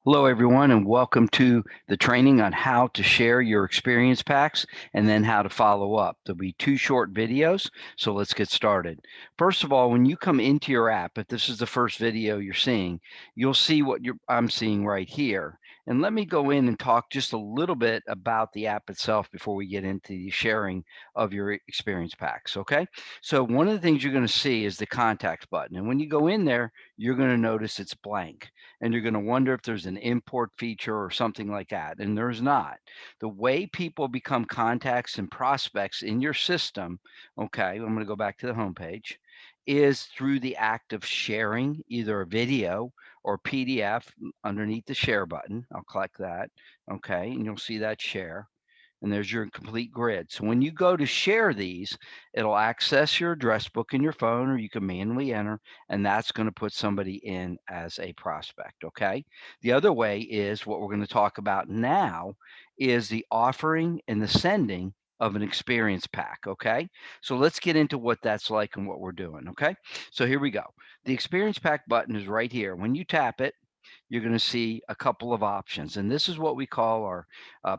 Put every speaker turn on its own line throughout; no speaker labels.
Hello, everyone, and welcome to the training on how to share your experience packs and then how to follow up. There'll be two short videos, so let's get started. First of all, when you come into your app, if this is the first video you're seeing, you'll see what I'm seeing right here. And let me go in and talk just a little bit about the app itself before we get into the sharing of your experience packs, okay? So one of the things you're going to see is the contacts button. And when you go in there, you're going to notice it's blank and you're going to wonder if there's an import feature or something like that. And there's not. The way people become contacts and prospects in your system, okay, I'm going to go back to the homepage, is through the act of sharing either a video or PDF underneath the share button. I'll click that. Okay. And you'll see that share and there's your complete grid. So when you go to share these, it'll access your address book in your phone, or you can manually enter, and that's going to put somebody in as a prospect. Okay. The other way is what we're going to talk about now is the offering and the sending of an experience pack. Okay. So let's get into what that's like and what we're doing. Okay. So here we go. The experience pack button is right here. When you tap it, you're going to see a couple of options. And this is what we call our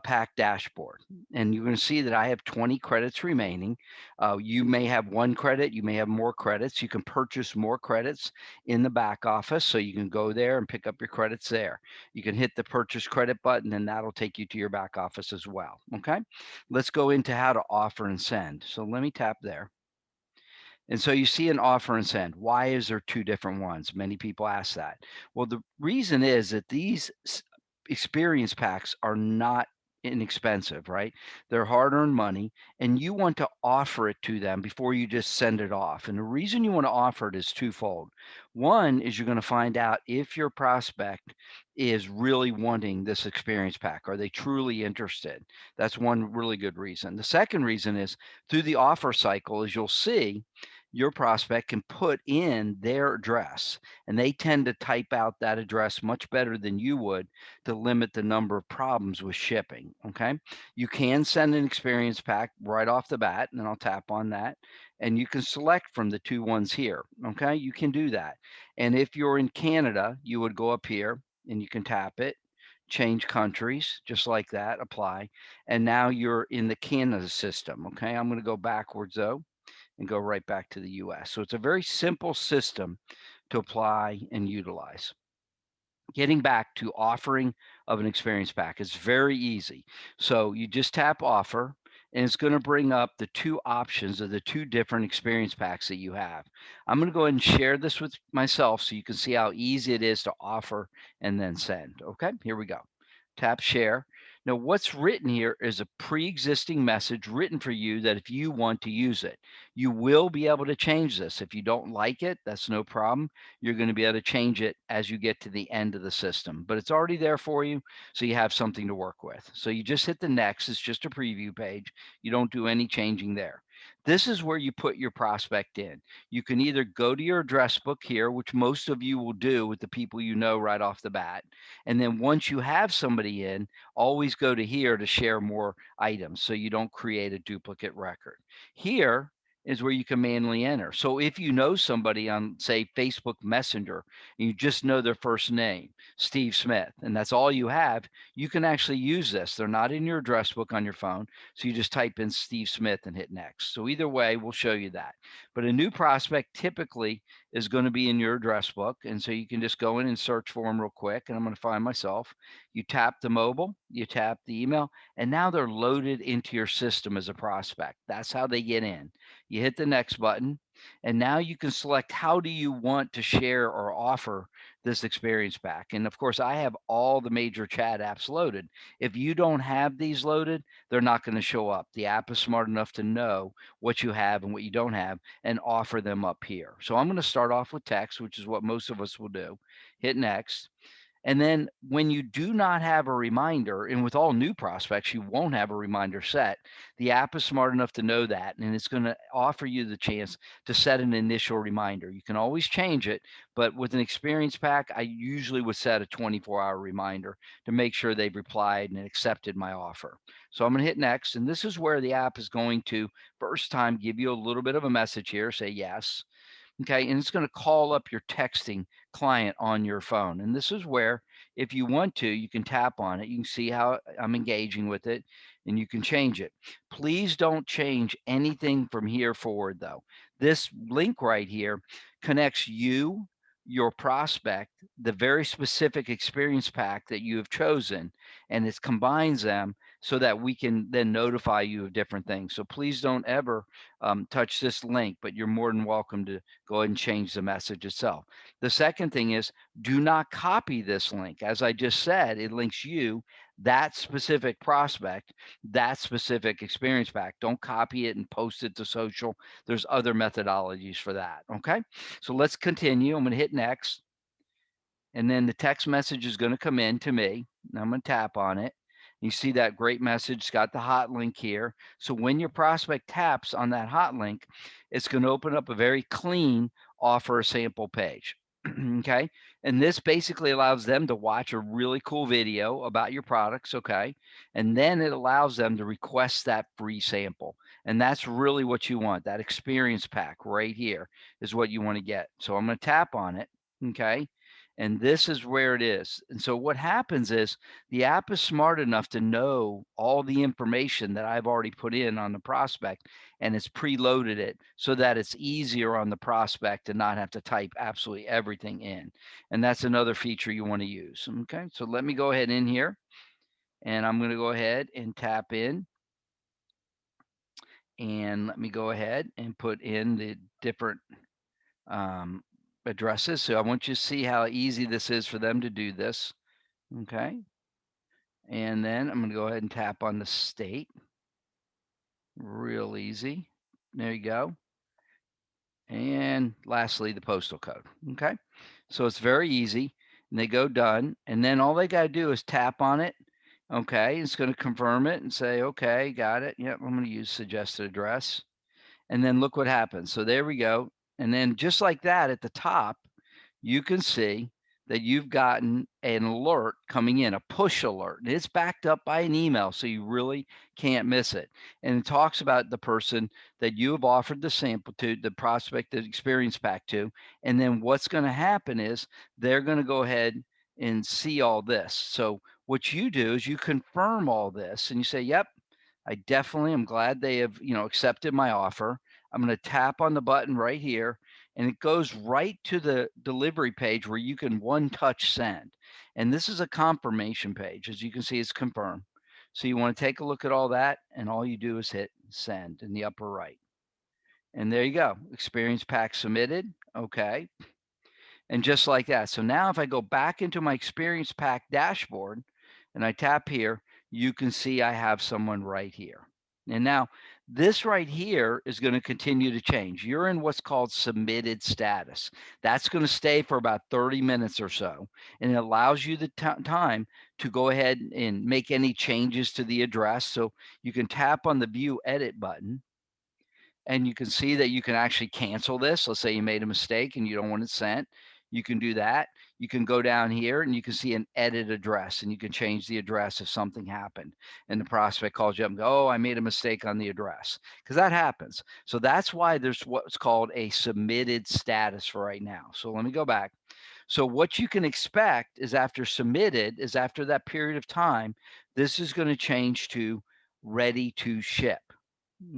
pack dashboard. And you're going to see that I have 20 credits remaining. You may have one credit, you may have more credits. You can purchase more credits in the back office. So you can go there and pick up your credits there. You can hit the purchase credit button and that'll take you to your back office as well. Okay. Let's go into how to offer and send. So let me tap there. And so you see an offer and send. Why is there two different ones? Many people ask that. Well, the reason is that these experience packs are not inexpensive, right? They're hard earned money, and you want to offer it to them before you just send it off. And the reason you want to offer it is twofold. One is you're going to find out if your prospect is really wanting this experience pack. Are they truly interested? That's one really good reason. The second reason is through the offer cycle, as you'll see, your prospect can put in their address and they tend to type out that address much better than you would to limit the number of problems with shipping. Okay. You can send an experience pack right off the bat, and then I'll tap on that. And you can select from the two ones here. Okay. You can do that. And if you're in Canada, you would go up here and you can tap it, change countries, just like that, apply. And now you're in the Canada system. Okay. I'm going to go backwards though and go right back to the US. So it's a very simple system to apply and utilize. Getting back to offering of an experience pack is very easy. So you just tap offer and it's going to bring up the two options of the two different experience packs that you have. I'm going to go ahead and share this with myself so you can see how easy it is to offer and then send. Okay, here we go. Tap share. Now, what's written here is a pre-existing message written for you that if you want to use it, you will be able to change this. If you don't like it, that's no problem. You're going to be able to change it as you get to the end of the system, but it's already there for you. So you have something to work with. So you just hit the next. It's just a preview page. You don't do any changing there. This is where you put your prospect in. You can either go to your address book here, which most of you will do with the people you know right off the bat. And then once you have somebody in, always go to here to share more items so you don't create a duplicate record. Here is where you can manually enter. So if you know somebody on, say, Facebook Messenger, and you just know their first name, Steve Smith, and that's all you have, you can actually use this. They're not in your address book on your phone. So you just type in Steve Smith and hit next. So either way, we'll show you that. But a new prospect typically is going to be in your address book. And so you can just go in and search for them real quick. And I'm going to find myself. You tap the mobile, you tap the email, and now they're loaded into your system as a prospect. That's how they get in. You hit the next button, and now you can select how do you want to share or offer this experience pack. And of course, I have all the major chat apps loaded. If you don't have these loaded, they're not going to show up. The app is smart enough to know what you have and what you don't have and offer them up here. So I'm going to start off with text, which is what most of us will do. Hit next. And then when you do not have a reminder, and with all new prospects, you won't have a reminder set, the app is smart enough to know that, and it's going to offer you the chance to set an initial reminder. You can always change it, but with an experience pack, I usually would set a 24-hour reminder to make sure they've replied and accepted my offer. So I'm going to hit next, and this is where the app is going to first time give you a little bit of a message here, say yes. Okay, and it's going to call up your texting client on your phone. And this is where, if you want to, you can tap on it. You can see how I'm engaging with it, and you can change it. Please don't change anything from here forward, though. This link right here connects you, your prospect, the very specific experience pack that you have chosen, and it combines them so that we can then notify you of different things. So please don't ever touch this link, but you're more than welcome to go ahead and change the message itself. The second thing is, do not copy this link. As I just said, it links you, that specific prospect, that specific experience pack. Don't copy it and post it to social. There's other methodologies for that. Okay. So let's continue. I'm going to hit next. And then the text message is going to come in to me. And I'm going to tap on it. You see that great message. It's got the hot link here. So when your prospect taps on that hot link, it's going to open up a very clean offer sample page. Okay. And this basically allows them to watch a really cool video about your products. Okay. And then it allows them to request that free sample. And that's really what you want. That experience pack right here is what you want to get. So I'm going to tap on it. Okay. And this is where it is. And so what happens is the app is smart enough to know all the information that I've already put in on the prospect, and it's preloaded it so that it's easier on the prospect to not have to type absolutely everything in. And that's another feature you want to use. Okay, so let me go ahead in here, and I'm going to go ahead and tap in, and let me go ahead and put in the different um, addresses. So I want you to see how easy this is for them to do this. Okay. And then I'm going to go ahead and tap on the state. Real easy. There you go. And lastly, the postal code. Okay. So it's very easy. And they go done. And then all they got to do is tap on it. Okay. It's going to confirm it and say, okay, got it. Yep. I'm going to use suggested address. And then look what happens. So there we go. And then just like that at the top, you can see that you've gotten an alert coming in, a push alert. And it's backed up by an email, so you really can't miss it. And it talks about the person that you have offered the sample to, the prospect, the experience pack to. And then what's going to happen is they're going to go ahead and see all this. So what you do is you confirm all this and you say, yep, I definitely am glad they have, accepted my offer. I'm going to tap on the button right here, and it goes right to the delivery page where you can one touch send. And this is a confirmation page. As you can see, it's confirmed. So you want to take a look at all that, and all you do is hit send in the upper right. And there you go. Experience pack submitted. Okay. And just like that. So now if I go back into my experience pack dashboard and I tap here, you can see I have someone right here. And now this right here is going to continue to change. You're in what's called submitted status. That's going to stay for about 30 minutes or so. And it allows you the time to go ahead and make any changes to the address. So you can tap on the view edit button, and you can see that you can actually cancel this. Let's say you made a mistake and you don't want it sent. You can do that. You can go down here and you can see an edit address, and you can change the address if something happened and the prospect calls you up and go, oh, I made a mistake on the address, because that happens. So that's why there's what's called a submitted status for right now. So let me go back. So what you can expect is after submitted, is after that period of time, this is going to change to ready to ship.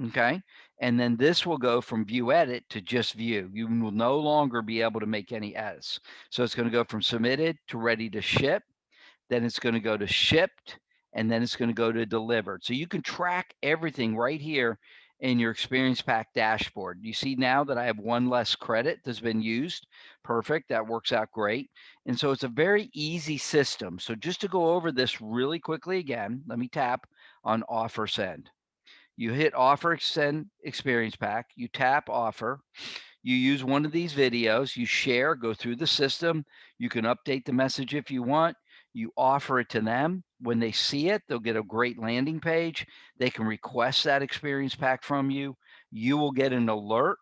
Okay. And then this will go from view edit to just view. You will no longer be able to make any edits. So it's going to go from submitted to ready to ship. Then it's going to go to shipped. And then it's going to go to delivered. So you can track everything right here in your experience pack dashboard. You see now that I have one less credit that's been used. Perfect. That works out great. And so it's a very easy system. So just to go over this really quickly again, let me tap on offer send. You hit offer send experience pack, you tap offer, you use one of these videos, you share, go through the system, you can update the message if you want, you offer it to them. When they see it, they'll get a great landing page. They can request that experience pack from you. You will get an alert,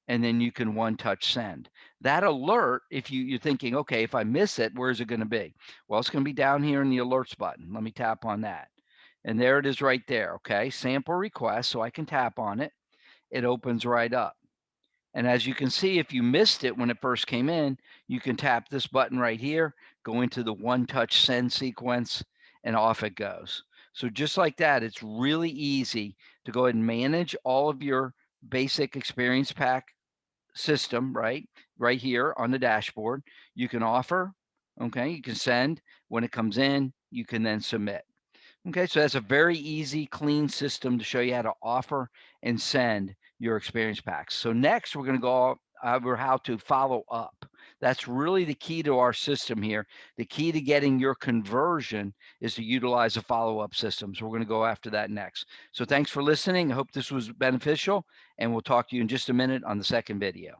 and then you can one touch send. That alert, if you're thinking, okay, if I miss it, where's it going to be? Well, it's going to be down here in the alerts button. Let me tap on that. And there it is right there. Okay. Sample request. So I can tap on it. It opens right up. And as you can see, if you missed it when it first came in, you can tap this button right here, go into the one-touch send sequence, and off it goes. So just like that, it's really easy to go ahead and manage all of your basic experience pack system, right here on the dashboard. You can offer, okay, you can send. When it comes in, you can then submit. Okay, so that's a very easy, clean system to show you how to offer and send your experience packs. So next, we're going to go over how to follow up. That's really the key to our system here. The key to getting your conversion is to utilize a follow-up system. So we're going to go after that next. So thanks for listening. I hope this was beneficial, and we'll talk to you in just a minute on the second video.